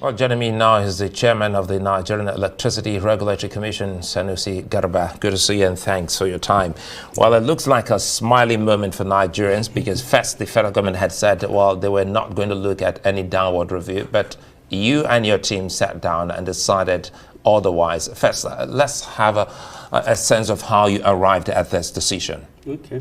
Well, joining me now is the chairman of the Nigerian Electricity Regulatory Commission, Sanusi Garba. Good to see you and thanks for your time. Well, it looks like a smiling moment for Nigerians because first the federal government had said, well, they were not going to look at any downward review, but you and your team sat down and decided otherwise. First, let's have a sense of how you arrived at this decision. Okay.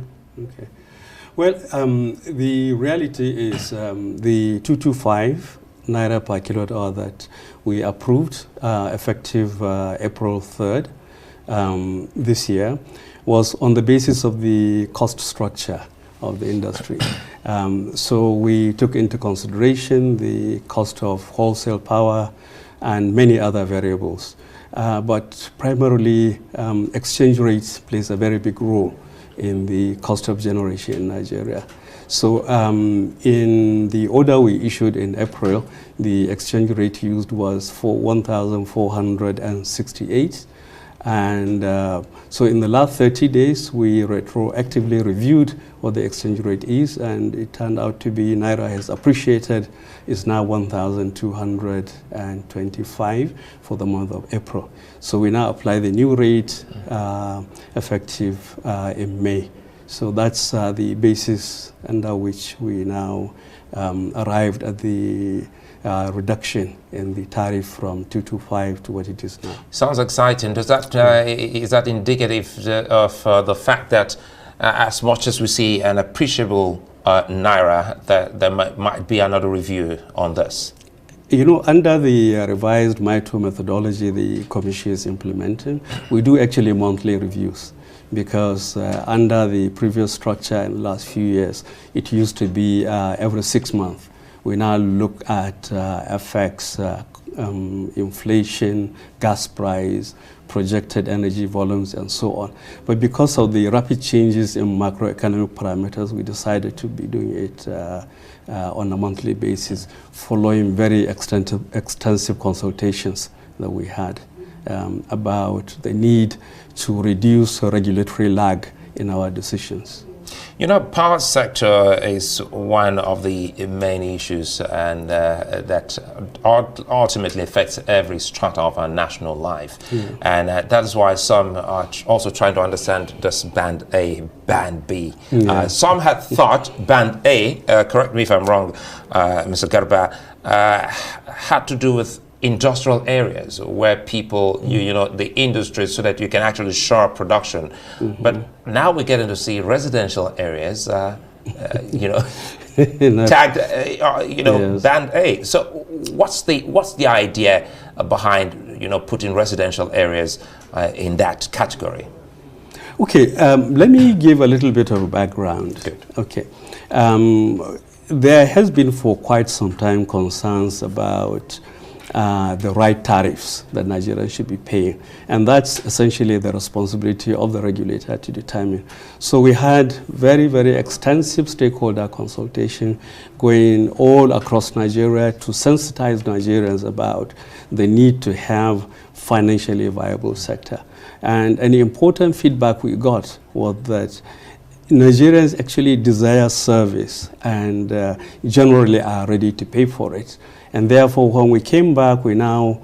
Well, the reality is the 225 Naira per kilowatt hour that we approved effective April 3rd this year was on the basis of the cost structure of the industry. So we took into consideration the cost of wholesale power and many other variables. But primarily, exchange rates plays a very big role in the cost of generation in Nigeria. So in the order we issued in April, the exchange rate used was for 1,468. And so in the last 30 days, we retroactively reviewed what the exchange rate is, and it turned out to be Naira has appreciated. It's now 1,225 for the month of April. So we now apply the new rate effective in May. So that's the basis under which we now arrived at the reduction in the tariff from 225 to what it is now. Sounds exciting. Does that is that indicative of the fact that as much as we see an appreciable Naira, that there might be another review on this? You know, under the revised MITO methodology the Commission is implementing, we do actually monthly reviews. Because under the previous structure in the last few years, it used to be every 6 months. We now look at FX, inflation, gas price, projected energy volumes, and so on. But because of the rapid changes in macroeconomic parameters, we decided to be doing it on a monthly basis, following very extensive consultations that we had about the need to reduce regulatory lag in our decisions. You know, power sector is one of the main issues and that ultimately affects every strata of our national life. Yeah. And that is why some are also trying to understand this band A, band B. Yeah. Some had thought band A, correct me if I'm wrong, Mr. Garba, had to do with industrial areas where people, you know, the industry, so that you can actually shore up production. But now we're getting to see residential areas, you know, tagged, you know, yes, band A. So what's the idea behind, you know, putting residential areas in that category? Okay, let me give a little bit of a background. Good. Okay. There has been for quite some time concerns about the right tariffs that Nigeria should be paying. And that's essentially the responsibility of the regulator to determine. So we had very, very extensive stakeholder consultation going all across Nigeria to sensitize Nigerians about the need to have financially viable sector. And an important feedback we got was that Nigerians actually desire service and generally are ready to pay for it. And therefore, when we came back, we now,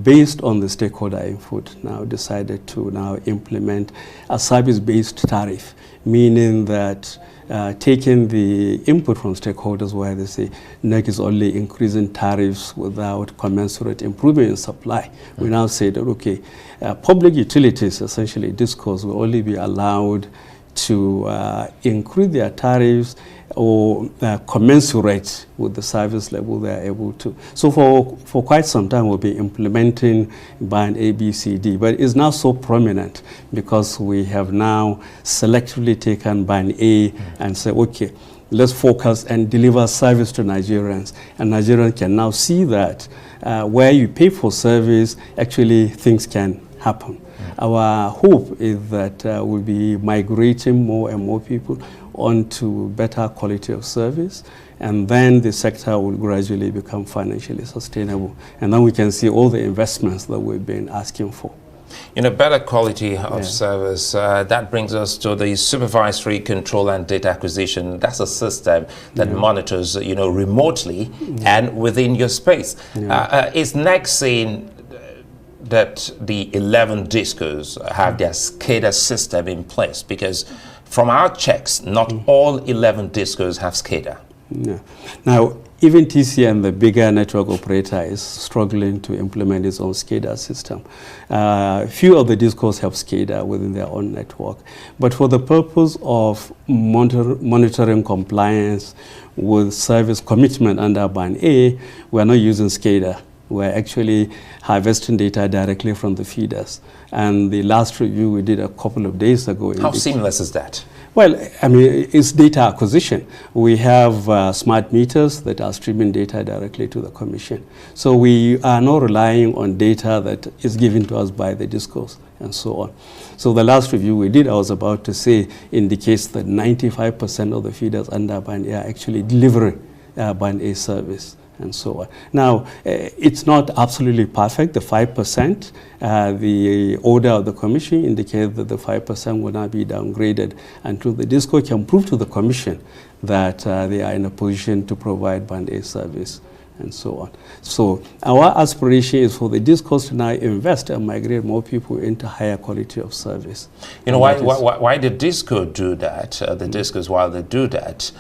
based on the stakeholder input, now decided to now implement a service-based tariff, meaning that taking the input from stakeholders where they say NERC is only increasing tariffs without commensurate improvement in supply. We now say that, okay, public utilities, essentially discos, will only be allowed to increase their tariffs or commensurate with the service level they are able to. So for quite some time we'll be implementing band A, B, C, D, but it's now so prominent because we have now selectively taken band A and say, okay, let's focus and deliver service to Nigerians. And Nigerians can now see that where you pay for service, actually things can happen. Our hope is that we'll be migrating more and more people onto better quality of service, and then the sector will gradually become financially sustainable. And then we can see all the investments that we've been asking for. Better quality of service. That brings us to the supervisory control and data acquisition. That's a system that monitors, remotely and within your space. Is NERC saying that the 11 discos have their SCADA system in place? Because from our checks, not all 11 discos have SCADA. Yeah. Now, even TCN, the bigger network operator, is struggling to implement its own SCADA system. Few of the discos have SCADA within their own network. But for the purpose of monitoring compliance with service commitment under Band A, we are not using SCADA. We're actually harvesting data directly from the feeders. And the last review we did a couple of days ago. How seamless is that? Well, I mean, it's data acquisition. We have smart meters that are streaming data directly to the commission. So we are not relying on data that is given to us by the discos and so on. So the last review we did, I was about to say, indicates that 95% of the feeders under Band A are actually delivering Band A service and so on. Now, it's not absolutely perfect, the 5%. The order of the commission indicates that the 5% will not be downgraded until the disco can prove to the commission that they are in a position to provide Band A service and so on. So our aspiration is for the discos to now invest and migrate more people into higher quality of service. Why did disco do that? The discos, while they do that,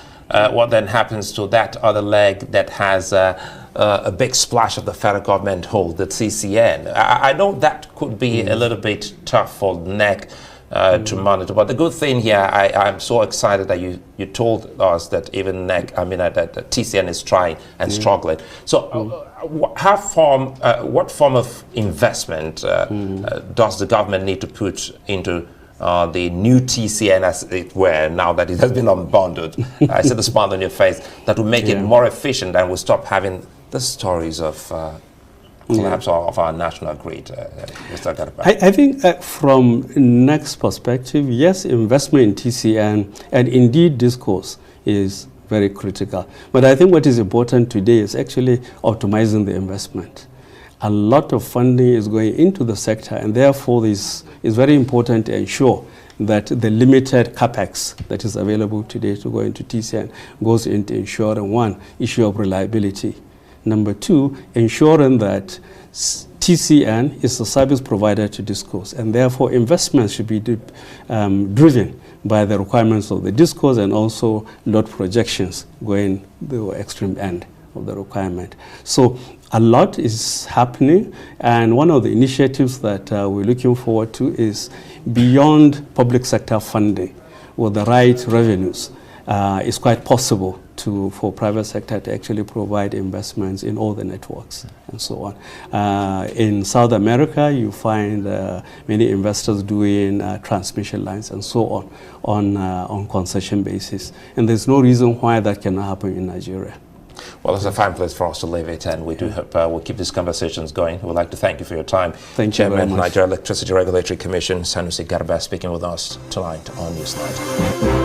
what then happens to that other leg that has a big splash of the federal government hold, the TCN? I know that could be a little bit tough for NERC to monitor, but the good thing here, I'm so excited that you told us that even NERC, that TCN is trying and struggling. So what form of investment does the government need to put into the new TCN, as it were, now that it has been unbundled? I see the smile on your face. That will make it more efficient, and we'll stop having the stories of collapse of our national grid. Mr. Garba. I think from NERC's perspective, yes, investment in TCN and indeed discourse is very critical. But I think what is important today is actually optimizing the investment. A lot of funding is going into the sector, and therefore it's very important to ensure that the limited capex that is available today to go into TCN goes into ensuring, one, issue of reliability. Number two, ensuring that TCN is a service provider to discos, and therefore investments should be driven by the requirements of the discos and also load projections going the extreme end of the requirement. So a lot is happening, and one of the initiatives that we're looking forward to is beyond public sector funding. With the right revenues, it's quite possible for private sector to actually provide investments in all the networks and so on. In South America, you find many investors doing transmission lines and so on concession basis, and there's no reason why that cannot happen in Nigeria. Well, it's a fine place for us to leave it, and we do hope we'll keep these conversations going. We'd like to thank you for your time. Thank you Chairman, very much. Nigerian Electricity Regulatory Commission, Sanusi Garba, speaking with us tonight on Newsnight.